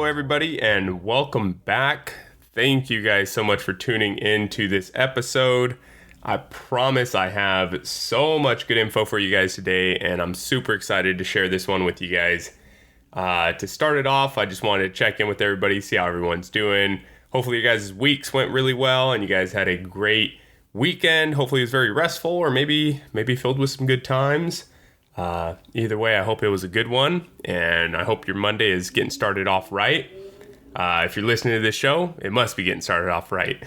everybody, and welcome back. Thank you guys so much for tuning in to this episode. I promise I have so much good info for you guys today, and I'm super excited to share this one with you guys. To start it off, I just wanted to check in with everybody, see how everyone's doing. Hopefully, you guys' weeks went really well, and you guys had a great weekend. Hopefully, it was very restful, or maybe filled with some good times. Either way, I hope it was a good one, and I hope your Monday is getting started off right. If you're listening to this show, it must be getting started off right.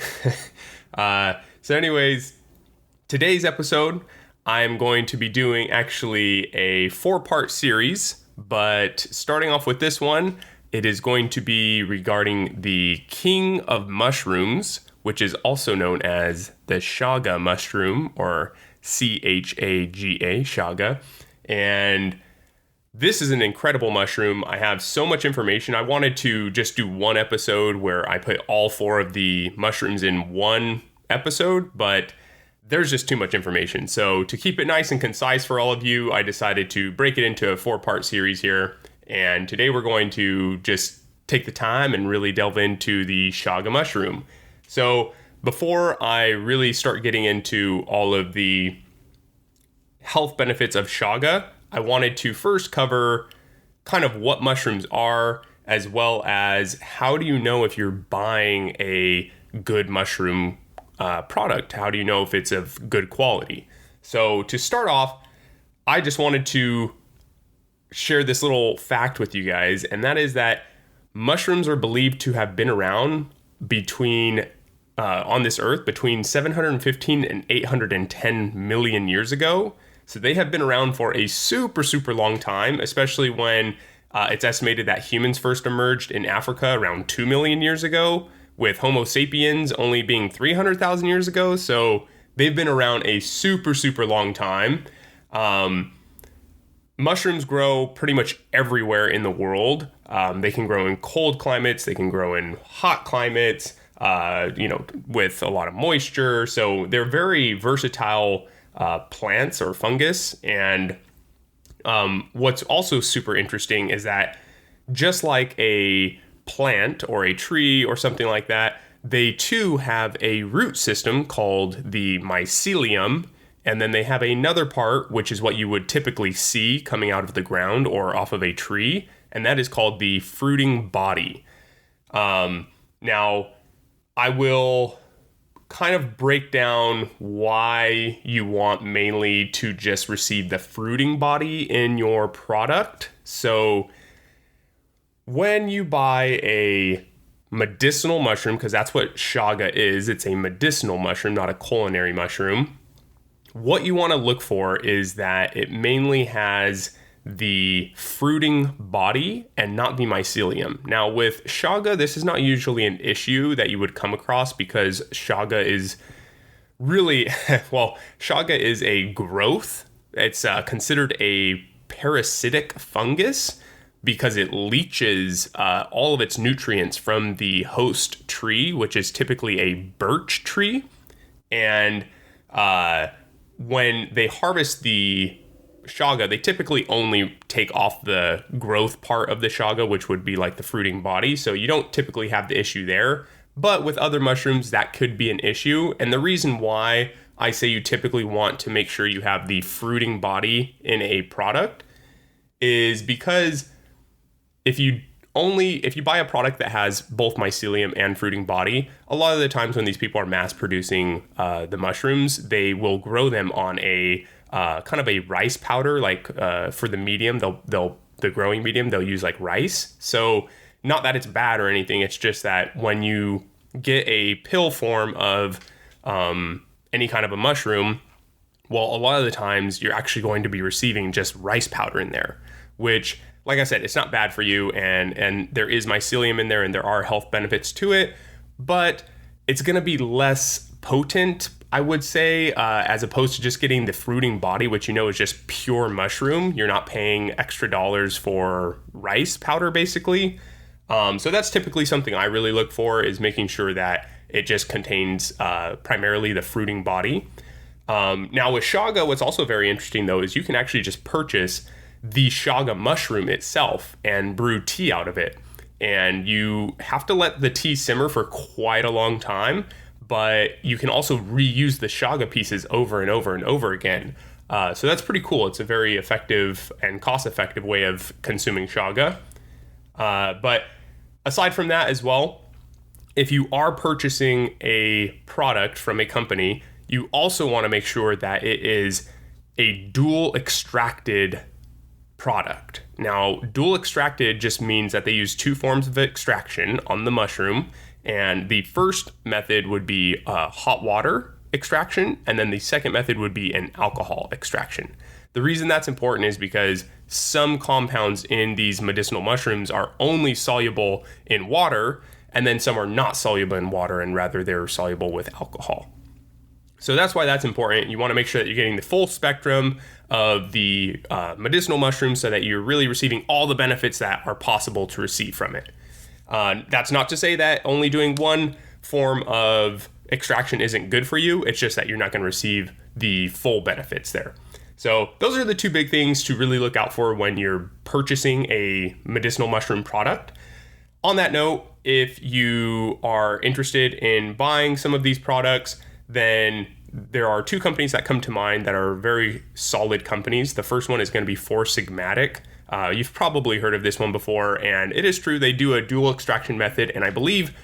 So anyways, today's episode, I'm going to be doing actually a 4-part series, but starting off with this one, it is going to be regarding the king of mushrooms, which is also known as the Chaga mushroom, or Chaga, Chaga. And this is an incredible mushroom. I have so much information. I wanted to just do one episode where I put all 4 of the mushrooms in one episode, but there's just too much information. So to keep it nice and concise for all of you, I decided to break it into a 4-part series here. And today we're going to just take the time and really delve into the Chaga mushroom. So before I really start getting into all of the health benefits of Chaga, I wanted to first cover kind of what mushrooms are, as well as how do you know if you're buying a good mushroom product? How do you know if it's of good quality? So to start off, I just wanted to share this little fact with you guys, and that is that mushrooms are believed to have been around on this earth between 715 and 810 million years ago. So they have been around for a super, super long time, especially when it's estimated that humans first emerged in Africa around 2 million years ago, with Homo sapiens only being 300,000 years ago. So they've been around a super, super long time. Mushrooms grow pretty much everywhere in the world. They can grow in cold climates. They can grow in hot climates, with a lot of moisture. So they're very versatile plants or fungus. And what's also super interesting is that just like a plant or a tree or something like that, they too have a root system called the mycelium. And then they have another part, which is what you would typically see coming out of the ground or off of a tree. And that is called the fruiting body. Now, I will kind of break down why you want mainly to just receive the fruiting body in your product. So when you buy a medicinal mushroom, because that's what Chaga is, it's a medicinal mushroom, not a culinary mushroom. What you want to look for is that it mainly has the fruiting body and not the mycelium. Now with Chaga, this is not usually an issue that you would come across because Chaga is really, Chaga is a growth. It's considered a parasitic fungus because it leaches all of its nutrients from the host tree, which is typically a birch tree. And when they harvest the Chaga, they typically only take off the growth part of the Chaga, which would be like the fruiting body. So you don't typically have the issue there. But with other mushrooms, that could be an issue. And the reason why I say you typically want to make sure you have the fruiting body in a product is because if you buy a product that has both mycelium and fruiting body, a lot of the times when these people are mass producing the mushrooms, they will grow them on a kind of a rice powder, like for the medium, the growing medium, they'll use like rice. So not that it's bad or anything. It's just that when you get a pill form of any kind of a mushroom, well, a lot of the times you're actually going to be receiving just rice powder in there, which, like I said, it's not bad for you. And there is mycelium in there and there are health benefits to it, but it's going to be less potent, I would say, as opposed to just getting the fruiting body, which is just pure mushroom. You're not paying extra dollars for rice powder, basically. So that's typically something I really look for, is making sure that it just contains primarily the fruiting body. Now with Chaga, what's also very interesting though is you can actually just purchase the Chaga mushroom itself and brew tea out of it. and you have to let the tea simmer for quite a long time, but you can also reuse the chaga pieces over and over and over again. So that's pretty cool. It's a very effective and cost-effective way of consuming chaga. But aside from that as well, if you are purchasing a product from a company, you also want to make sure that it is a dual extracted product. Now, dual extracted just means that they use two forms of extraction on the mushroom. And the first method would be hot water extraction, and then the second method would be an alcohol extraction. The reason that's important is because some compounds in these medicinal mushrooms are only soluble in water, and then some are not soluble in water, and rather they're soluble with alcohol. So that's why that's important. You want to make sure that you're getting the full spectrum of the medicinal mushrooms so that you're really receiving all the benefits that are possible to receive from it. That's not to say that only doing one form of extraction isn't good for you. It's just that you're not going to receive the full benefits there. So those are the two big things to really look out for when you're purchasing a medicinal mushroom product. On that note, if you are interested in buying some of these products, then there are two companies that come to mind that are very solid companies. The first one is going to be Four Sigmatic. You've probably heard of this one before, and it is true they do a dual extraction method, and I believe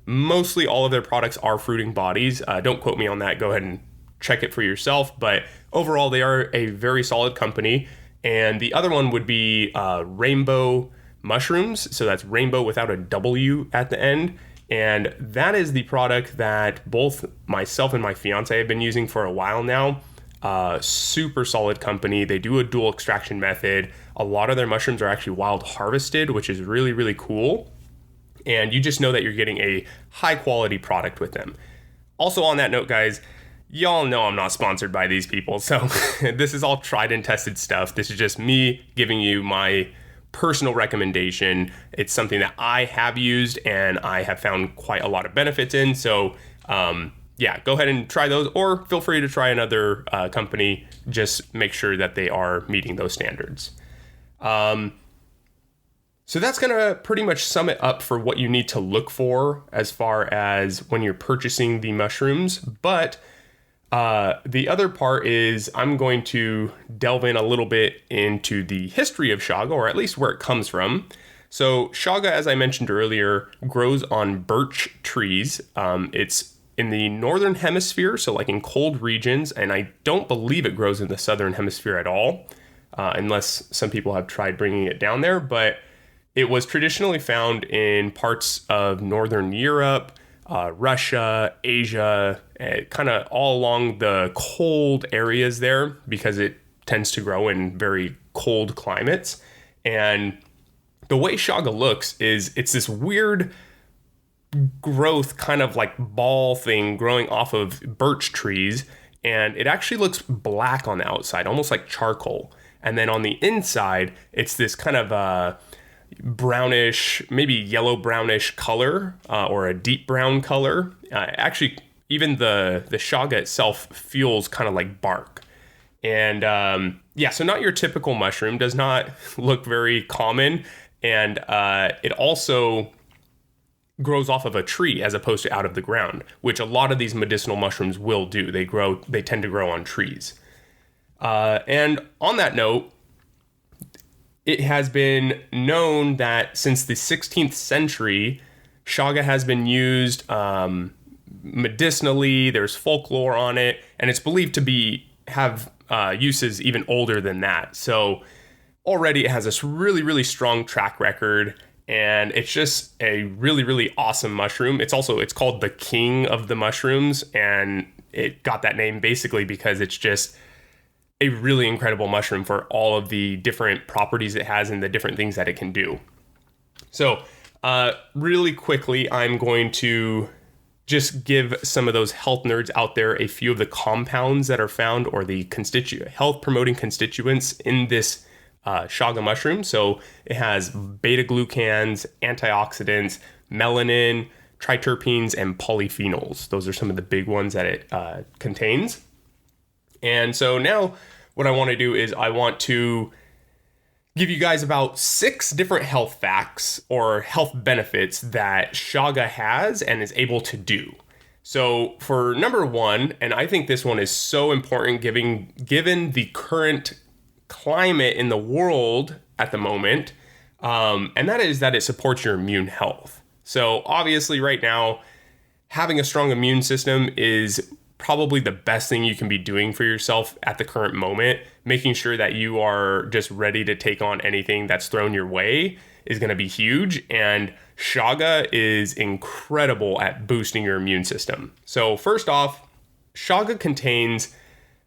mostly all of their products are fruiting bodies. Don't quote me on that. Go ahead and check it for yourself. But overall, they are a very solid company. And the other one would be Rainbow Mushrooms. So that's Rainbow without a W at the end. And that is the product that both myself and my fiance have been using for a while now. Super solid company. They do a dual extraction method. A lot of their mushrooms are actually wild harvested, which is really, really cool. And you just know that you're getting a high quality product with them. Also on that note, guys, y'all know I'm not sponsored by these people. So this is all tried and tested stuff. This is just me giving you my personal recommendation. It's something that I have used and I have found quite a lot of benefits in. So yeah, go ahead and try those, or feel free to try another company. Just make sure that they are meeting those standards. So that's going to pretty much sum it up for what you need to look for as far as when you're purchasing the mushrooms. But the other part is I'm going to delve in a little bit into the history of chaga, or at least where it comes from. So chaga, as I mentioned earlier, grows on birch trees. It's in the northern hemisphere, so like in cold regions, and I don't believe it grows in the southern hemisphere at all, unless some people have tried bringing it down there. But it was traditionally found in parts of northern Europe, Russia, Asia, kind of all along the cold areas there, because it tends to grow in very cold climates. And the way chaga looks is it's this weird growth, kind of like ball thing growing off of birch trees. And it actually looks black on the outside, almost like charcoal. And then on the inside, it's this kind of brownish, maybe yellow brownish color, or a deep brown color. Actually, even the chaga itself feels kind of like bark. And yeah, so not your typical mushroom, does not look very common. And it also grows off of a tree as opposed to out of the ground, which a lot of these medicinal mushrooms will do. They tend to grow on trees. And on that note, it has been known that since the 16th century, chaga has been used medicinally. There's folklore on it, and it's believed to have uses even older than that. So already it has this really, really strong track record, and it's just a really, really awesome mushroom. It's called the king of the mushrooms, and it got that name basically because it's just a really incredible mushroom for all of the different properties it has and the different things that it can do. So really quickly, I'm going to just give some of those health nerds out there a few of the compounds that are found, or the health promoting constituents in this chaga mushroom. So it has beta-glucans, antioxidants, melanin, triterpenes, and polyphenols. Those are some of the big ones that it contains. And so now what I want to do is I want to give you guys about 6 different health facts or health benefits that Chaga has and is able to do. So for number 1, and I think this one is so important given the current climate in the world at the moment, and that is that it supports your immune health. So obviously right now, having a strong immune system is probably the best thing you can be doing for yourself at the current moment. Making sure that you are just ready to take on anything that's thrown your way is going to be huge. And Chaga is incredible at boosting your immune system. So first off, Chaga contains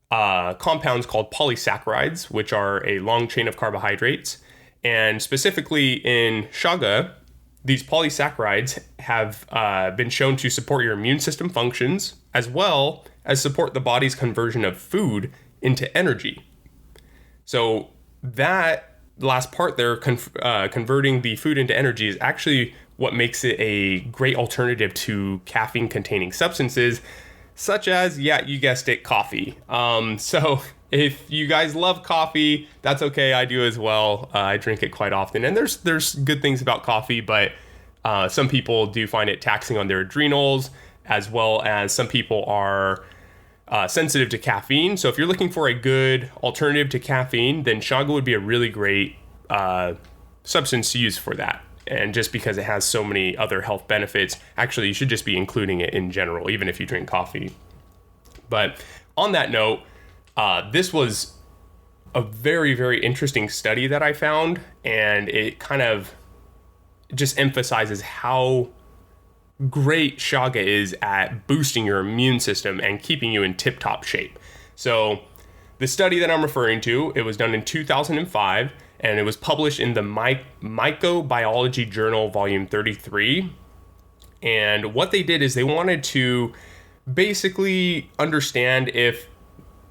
compounds called polysaccharides, which are a long chain of carbohydrates. And specifically in Chaga, these polysaccharides have been shown to support your immune system functions, as well as support the body's conversion of food into energy. So that last part there, converting the food into energy, is actually what makes it a great alternative to caffeine-containing substances, such as, yeah, you guessed it, coffee. So if you guys love coffee, that's okay. I do as well. I drink it quite often. And there's good things about coffee, but some people do find it taxing on their adrenals, as well as some people are sensitive to caffeine. So if you're looking for a good alternative to caffeine, then Chaga would be a really great substance to use for that. And just because it has so many other health benefits, actually, you should just be including it in general, even if you drink coffee. But on that note, this was a very, very interesting study that I found, and it kind of just emphasizes how great Chaga is at boosting your immune system and keeping you in tip-top shape. So the study that I'm referring to, it was done in 2005, and it was published in the Mycobiology Journal, volume 33. And what they did is they wanted to basically understand if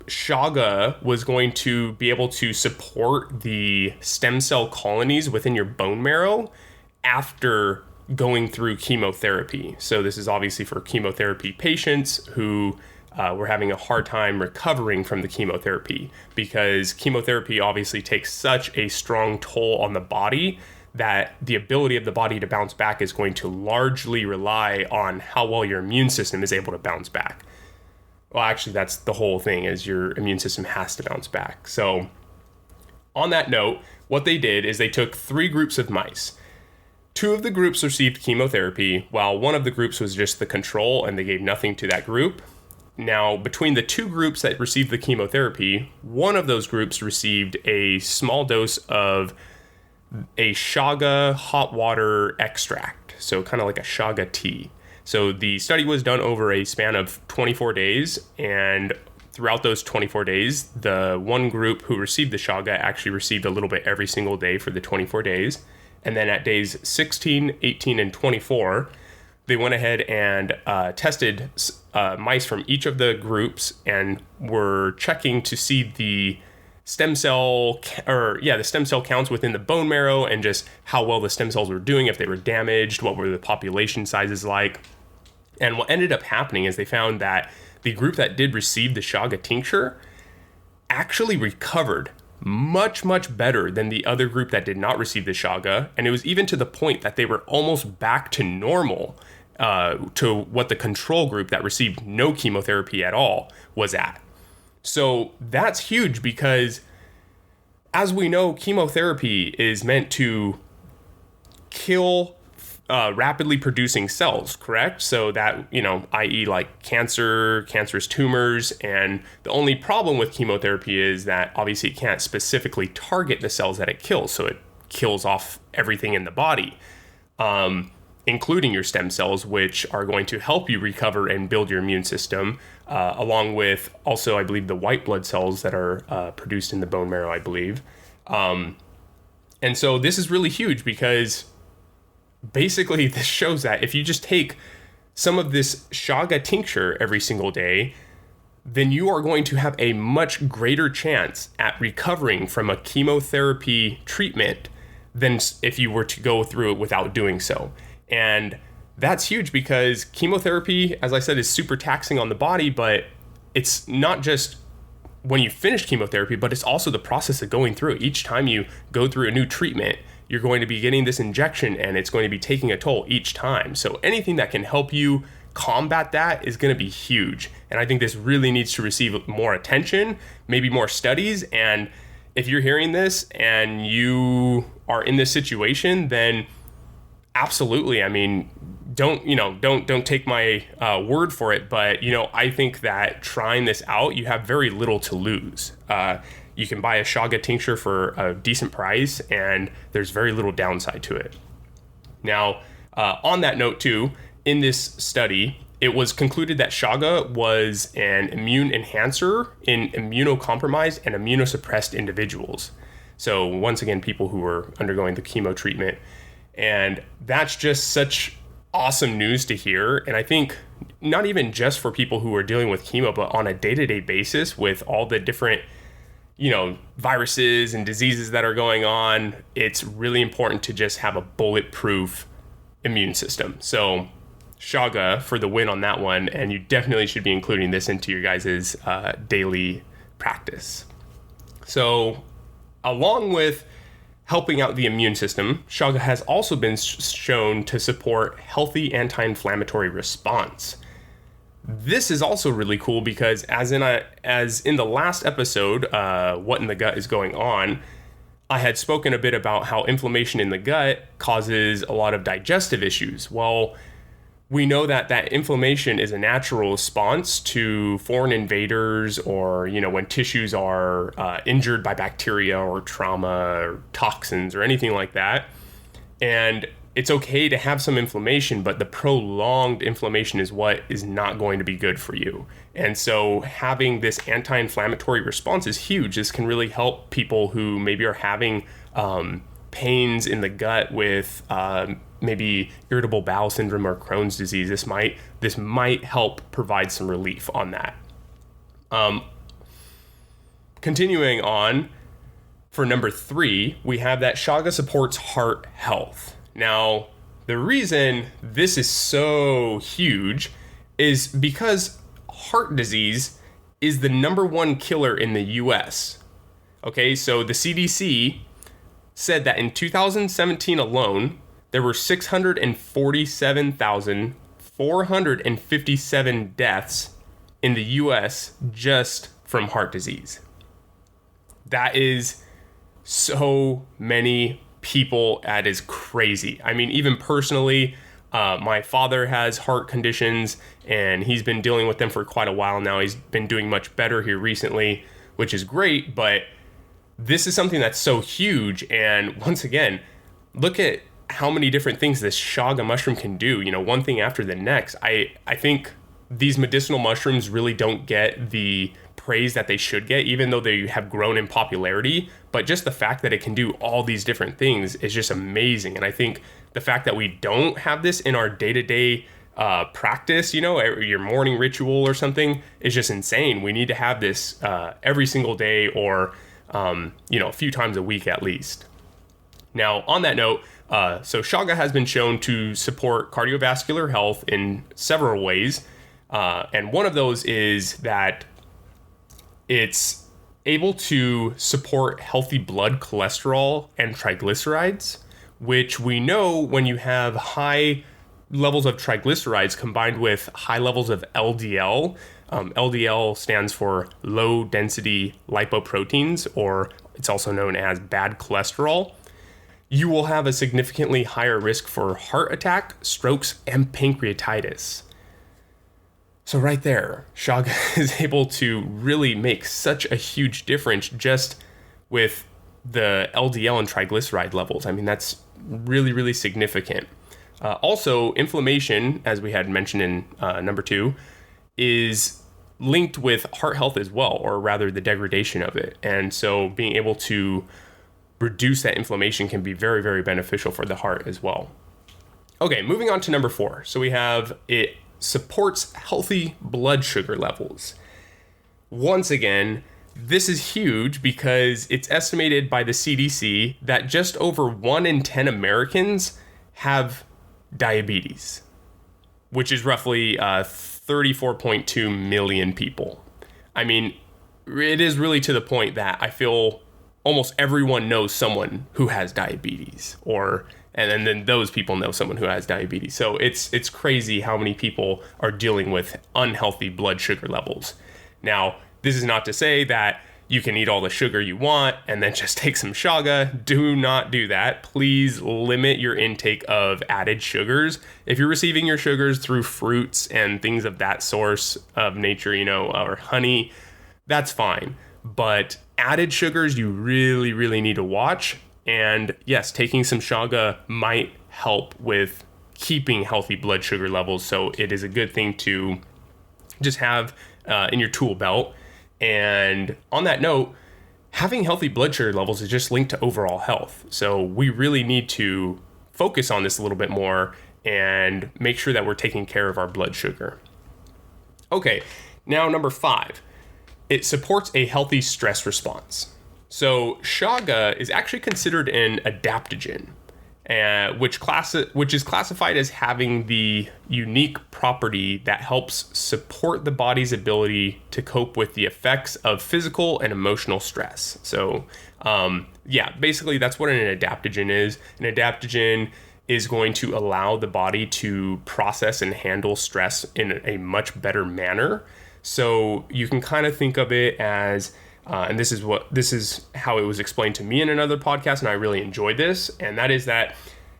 Chaga was going to be able to support the stem cell colonies within your bone marrow after going through chemotherapy. So this is obviously for chemotherapy patients who were having a hard time recovering from the chemotherapy, because chemotherapy obviously takes such a strong toll on the body that the ability of the body to bounce back is going to largely rely on how well your immune system is able to bounce back. Well, actually, that's the whole thing, is your immune system has to bounce back. So on that note, what they did is they took 3 groups of mice. 2 of the groups received chemotherapy, while 1 of the groups was just the control, and they gave nothing to that group. Now, between the 2 groups that received the chemotherapy, 1 of those groups received a small dose of a Chaga hot water extract, so kind of like a Chaga tea. So the study was done over a span of 24 days, and throughout those 24 days, the 1 group who received the Chaga actually received a little bit every single day for the 24 days. And then at days 16, 18, and 24, they went ahead and tested mice from each of the groups and were checking to see the stem cell counts within the bone marrow and just how well the stem cells were doing, if they were damaged, what were the population sizes like. And what ended up happening is they found that the group that did receive the Chaga tincture actually recovered much, much better than the other group that did not receive the Chaga. And it was even to the point that they were almost back to normal to what the control group that received no chemotherapy at all was at. So that's huge, because as we know, chemotherapy is meant to kill rapidly producing cells, correct? So that, i.e. like cancerous tumors. And the only problem with chemotherapy is that obviously it can't specifically target the cells that it kills. So it kills off everything in the body, including your stem cells, which are going to help you recover and build your immune system, along with also, I believe, the white blood cells that are produced in the bone marrow, I believe. And so this is really huge, because basically this shows that if you just take some of this Chaga tincture every single day, then you are going to have a much greater chance at recovering from a chemotherapy treatment than if you were to go through it without doing so. And that's huge, because chemotherapy, as I said, is super taxing on the body, but it's not just when you finish chemotherapy, but it's also the process of going through it. Each time you go through a new treatment, you're going to be getting this injection and it's going to be taking a toll each time. So anything that can help you combat that is going to be huge. And I think this really needs to receive more attention, maybe more studies. And if you're hearing this and you are in this situation, then absolutely. I mean, don't take my word for it, but I think that trying this out, you have very little to lose. You can buy a Chaga tincture for a decent price, and there's very little downside to it. Now, on that note too, in this study, it was concluded that Chaga was an immune enhancer in immunocompromised and immunosuppressed individuals. So once again, people who were undergoing the chemo treatment. And that's just such awesome news to hear. And I think not even just for people who are dealing with chemo, but on a day-to-day basis with all the different, viruses and diseases that are going on, it's really important to just have a bulletproof immune system. So Chaga for the win on that one. And you definitely should be including this into your guys' daily practice. So along with helping out the immune system, Chaga has also been shown to support healthy anti-inflammatory response. This is also really cool because as in the last episode, What in the Gut is Going On, I had spoken a bit about how inflammation in the gut causes a lot of digestive issues. Well, we know that inflammation is a natural response to foreign invaders or, when tissues are injured by bacteria or trauma or toxins or anything like that. And it's okay to have some inflammation, but the prolonged inflammation is what is not going to be good for you. And so having this anti-inflammatory response is huge. This can really help people who maybe are having pains in the gut with maybe irritable bowel syndrome or Crohn's disease. This might help provide some relief on that. Continuing on, for number 3, we have that Chaga supports heart health. Now, the reason this is so huge is because heart disease is the number 1 killer in the US. Okay, so the CDC said that in 2017 alone, there were 647,457 deaths in the US just from heart disease. That is so many people. That is crazy. I mean, even personally, my father has heart conditions and he's been dealing with them for quite a while now. He's been doing much better here recently, which is great, but this is something that's so huge. And once again, look at how many different things this Chaga mushroom can do, one thing after the next. I think these medicinal mushrooms really don't get the praise that they should get, even though they have grown in popularity. But just the fact that it can do all these different things is just amazing. And I think the fact that we don't have this in our day-to-day practice, your morning ritual or something, is just insane. We need to have this every single day or, a few times a week at least. Now, on that note, so Chaga has been shown to support cardiovascular health in several ways. And one of those is that it's able to support healthy blood cholesterol and triglycerides, which we know when you have high levels of triglycerides combined with high levels of LDL. LDL stands for low density lipoproteins, or it's also known as bad cholesterol. You will have a significantly higher risk for heart attack, strokes, and pancreatitis. So right there, Chaga is able to really make such a huge difference just with the LDL and triglyceride levels. I mean, that's really, really significant. Also, inflammation, as we had mentioned in number 2, is linked with heart health as well, or rather the degradation of it. And so being able to reduce that inflammation can be very, very beneficial for the heart as well. Okay, moving on to number 4. So we have it supports healthy blood sugar levels. Once again, this is huge because it's estimated by the CDC that just over 1 in 10 Americans have diabetes, which is roughly 34.2 million people. I mean, it is really to the point that I feel almost everyone knows someone who has diabetes, and then those people know someone who has diabetes. So it's crazy how many people are dealing with unhealthy blood sugar levels. Now, this is not to say that you can eat all the sugar you want and then just take some Chaga. Do not do that. Please limit your intake of added sugars. If you're receiving your sugars through fruits and things of that source of nature, or honey, that's fine. But added sugars, you really, really need to watch. And yes, taking some Chaga might help with keeping healthy blood sugar levels. So it is a good thing to just have in your tool belt. And on that note, having healthy blood sugar levels is just linked to overall health. So we really need to focus on this a little bit more and make sure that we're taking care of our blood sugar. Okay, now number 5, it supports a healthy stress response. So Chaga is actually considered an adaptogen, which is classified as having the unique property that helps support the body's ability to cope with the effects of physical and emotional stress. So basically that's what an adaptogen is. An adaptogen is going to allow the body to process and handle stress in a much better manner. So you can kind of think of it as and this is how it was explained to me in another podcast, and I really enjoyed this. And that is that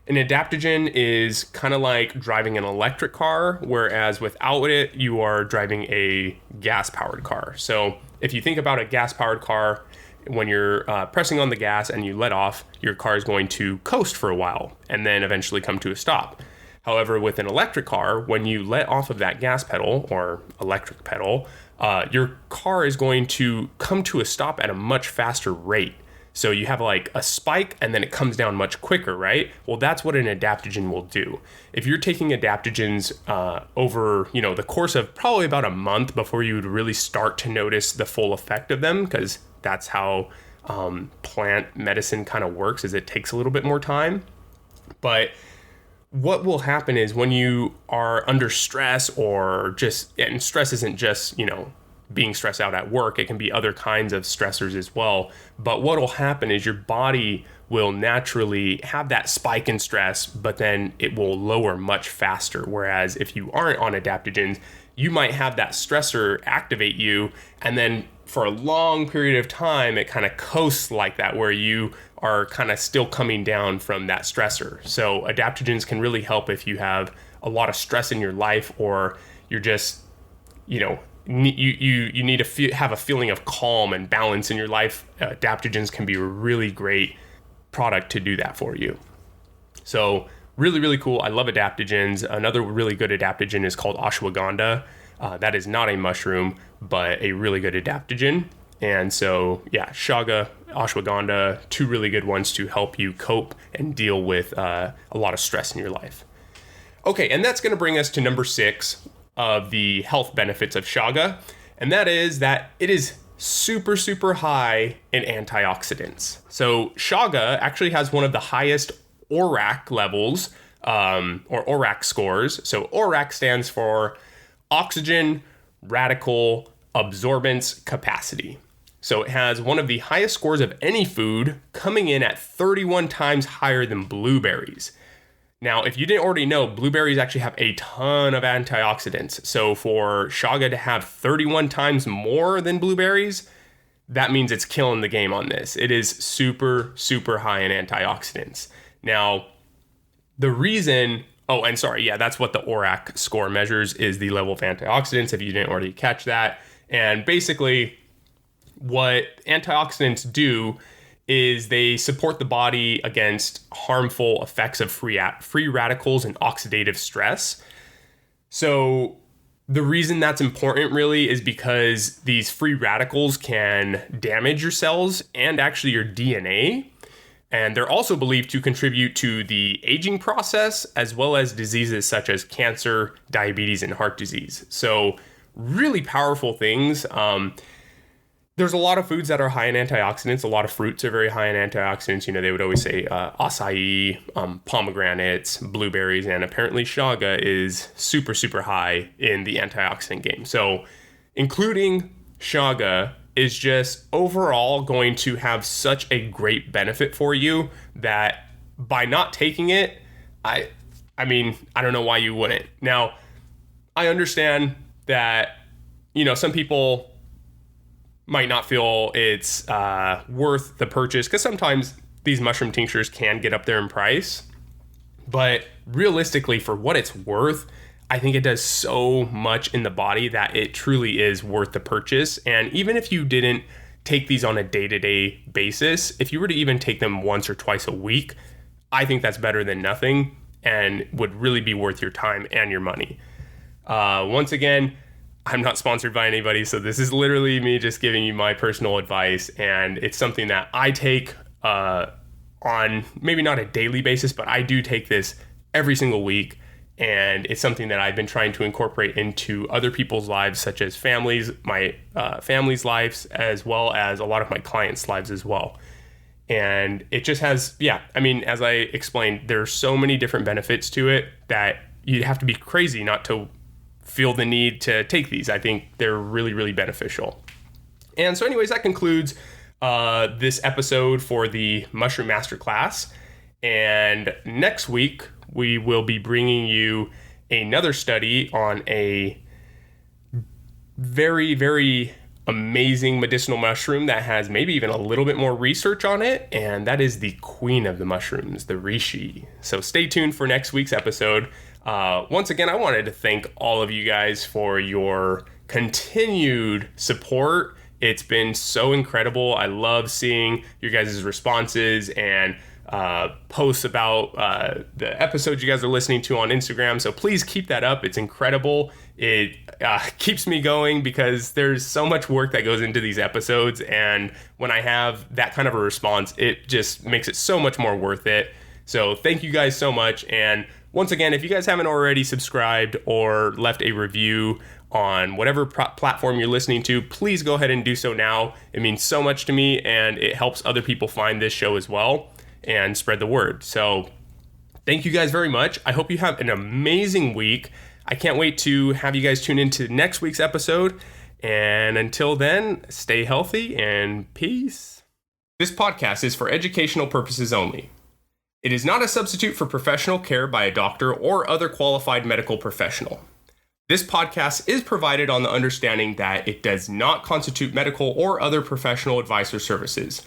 an adaptogen is kind of like driving an electric car, whereas without it, you are driving a gas-powered car. So if you think about a gas-powered car, when you're pressing on the gas and you let off, your car is going to coast for a while and then eventually come to a stop. However, with an electric car, when you let off of that gas pedal or electric pedal, your car is going to come to a stop at a much faster rate. So you have like a spike and then it comes down much quicker, right? Well, that's what an adaptogen will do. If you're taking adaptogens over, the course of probably about a month before you would really start to notice the full effect of them, because that's how plant medicine kind of works, is it takes a little bit more time. But what will happen is when you are under stress and stress isn't just, being stressed out at work, it can be other kinds of stressors as well. But what will happen is your body will naturally have that spike in stress, but then it will lower much faster. Whereas if you aren't on adaptogens, you might have that stressor activate you, and then for a long period of time, it kind of coasts like that, where you are kind of still coming down from that stressor. So adaptogens can really help if you have a lot of stress in your life, or you're just, you need to have a feeling of calm and balance in your life. Adaptogens can be a really great product to do that for you. So really, really cool. I love adaptogens. Another really good adaptogen is called ashwagandha. That is not a mushroom, but a really good adaptogen. And so, Chaga, ashwagandha, 2 really good ones to help you cope and deal with a lot of stress in your life. Okay, and that's going to bring us to number 6 of the health benefits of Chaga, and that is that it is super, super high in antioxidants. So Chaga actually has one of the highest ORAC levels, or ORAC scores. So ORAC stands for oxygen radical absorbance capacity. So it has one of the highest scores of any food, coming in at 31 times higher than blueberries. Now, if you didn't already know, blueberries actually have a ton of antioxidants. So for Chaga to have 31 times more than blueberries, that means it's killing the game on this. It is super, super high in antioxidants. Now, the reason, that's what the ORAC score measures, is the level of antioxidants, if you didn't already catch that. And basically, what antioxidants do is they support the body against harmful effects of free radicals and oxidative stress. So the reason that's important really is because these free radicals can damage your cells and actually your DNA. And they're also believed to contribute to the aging process, as well as diseases such as cancer, diabetes, and heart disease. So really powerful things. There's a lot of foods that are high in antioxidants. A lot of fruits are very high in antioxidants. They would always say acai, pomegranates, blueberries, and apparently Chaga is super, super high in the antioxidant game. So including Chaga is just overall going to have such a great benefit for you that by not taking it, I mean, I don't know why you wouldn't. Now, I understand that, some people might not feel it's worth the purchase because sometimes these mushroom tinctures can get up there in price. But realistically, for what it's worth, I think it does so much in the body that it truly is worth the purchase. And even if you didn't take these on a day-to-day basis, if you were to even take them once or twice a week, I think that's better than nothing and would really be worth your time and your money. Once again, I'm not sponsored by anybody, so this is literally me just giving you my personal advice, and it's something that I take on maybe not a daily basis, but I do take this every single week. And it's something that I've been trying to incorporate into other people's lives, such as my family's lives, as well as a lot of my clients' lives as well. And it just has, as I explained, there's so many different benefits to it that you'd have to be crazy not to feel the need to take these. I think they're really, really beneficial. And so anyways, that concludes this episode for the Mushroom Masterclass. And next week, we will be bringing you another study on a very, very amazing medicinal mushroom that has maybe even a little bit more research on it, and that is the queen of the mushrooms, the reishi. So stay tuned for next week's episode. Once again, I wanted to thank all of you guys for your continued support. It's been so incredible. I love seeing your guys' responses and posts about the episodes you guys are listening to on Instagram. So please keep that up. It's incredible. It keeps me going because there's so much work that goes into these episodes. And when I have that kind of a response, it just makes it so much more worth it. So thank you guys so much. And once again, if you guys haven't already subscribed or left a review on whatever platform you're listening to, please go ahead and do so now. It means so much to me, and it helps other people find this show as well and spread the word. So thank you guys very much. I hope you have an amazing week. I can't wait to have you guys tune into next week's episode. And until then, stay healthy and peace. This podcast is for educational purposes only. It is not a substitute for professional care by a doctor or other qualified medical professional. This podcast is provided on the understanding that it does not constitute medical or other professional advice or services.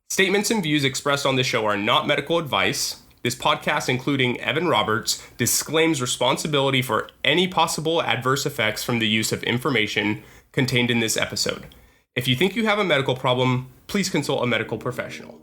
Statements and views expressed on this show are not medical advice. This podcast, including Evan Roberts, disclaims responsibility for any possible adverse effects from the use of information contained in this episode. If you think you have a medical problem, please consult a medical professional.